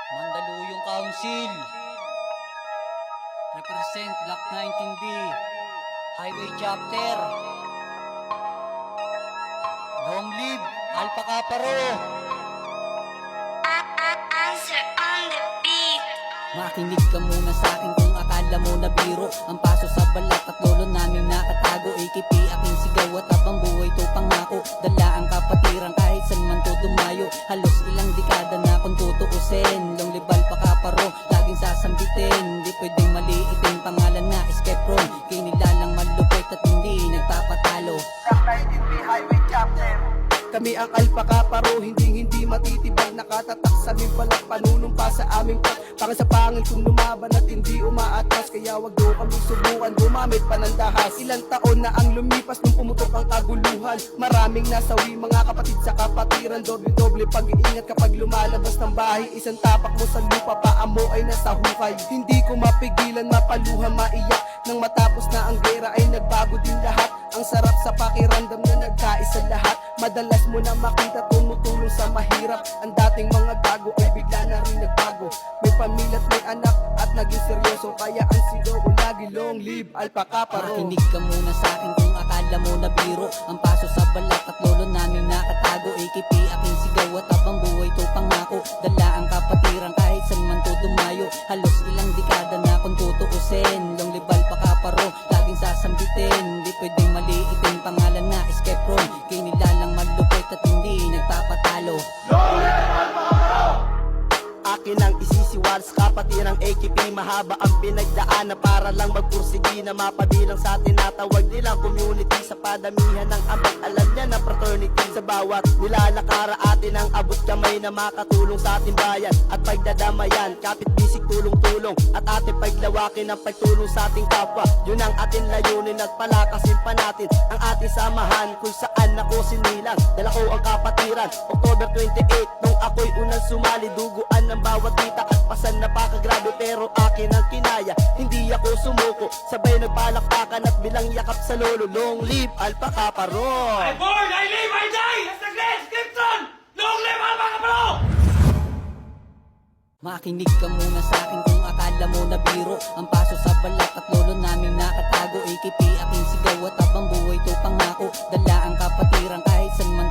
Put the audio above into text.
Mandaluyong Council, represent Block 19B, Highway Chapter. Long live Alpha Kaparo. Answer on the beat. Makinig ka muna sa akin kung akala mo na biro. Ang paso sa balat at lolo naming nakatago. AKP aking sigaw at habang buhay to pangako. Dala ang kapatiran kahit saan man to dumayo. Halos ilang dekada na kung tutuusin. Long live Alpha Kaparo, laging sasambitin. Di pwedeng maliitin pangalan na escape room. Kinilalang malupit at hindi nagpapatalo. Block 19B Highway Chapter. Kami ang Alpha Kaparo, hindi matitibag. Nakatatak sa aming balat, panunumpa sa aming pot. Para sa pangil kung lumaban at hindi umaatras. Kaya wag do kami subukan, gumamit pa ng dahas. Ilang taon na ang lumipas nung pumutok ang kaguluhan. Maraming nasawi mga kapatid sa kapatiran. Doble-doble pag-iingat kapag lumalabas ng bahay. Isang tapak mo sa lupa, paa mo ay nasa hukay. Hindi ko mapigilan, mapaluha, maiyak. Nang matapos na ang gera ay nagbago din lahat. Ang sarap sa pakiramdam na nagkaisa lahat. Madalas mo na makita tumutulong sa mahirap. Ang dating mga gago ay bigla na rin nagbago. May pamilya at may anak at naging seryoso. Kaya ang sigaw ko lagi, long live Alpha Kaparo. Makinig ka muna sa akin kung akala mo na biro. Ang paso sa balat at lolo naming nakatago. AKP aking sigaw at habang buhay to pangako. Dala ang kapatiran kahit saan man to dumayo. Halos ilang dekada na kung tutuusin. Long live Alpha Kaparo, laging sasambitin. Di pwedeng maliitin pangalan na escape room. Kinilalang malupit at hindi nagpapatalo. Akin ang isisiwal sa kapatirang AKP. Mahaba ang pinagdaan na para lang magpursigi na mapabilang sa tinatawag nilang community. Sa padamihan ng ambag, alam niya na fraternity. Sa bawat nilalakara atin ang abot kamay na makatulong sa ating bayan at pagdadamayan, kapit bisig tulong-tulong at ating paglawakin ang pagtulong sa ating kapwa. Yun ang ating layunin at palakasin pa natin ang ating samahan kung saan ako sinilang. Dala ko ang kapatiran, October 28 nung ako'y unang sumali. Duguan ng bawat tita at pasan napakagrabe pero akin ang kinaya. Hindi ako sumuko, sabay nagpalakpakan at bilang yakap sa lolo. Long live Alpha Kaparo. I born, I live, I die! As the great Skipton! Long live Alpha Kaparo! Makinig ka muna sa akin kung akala mo na biro. Ang paso sa balat at lolo naming nakatago. AKP aking sigaw at habang buhay to pangako. Dala ang kapatiran kahit saan man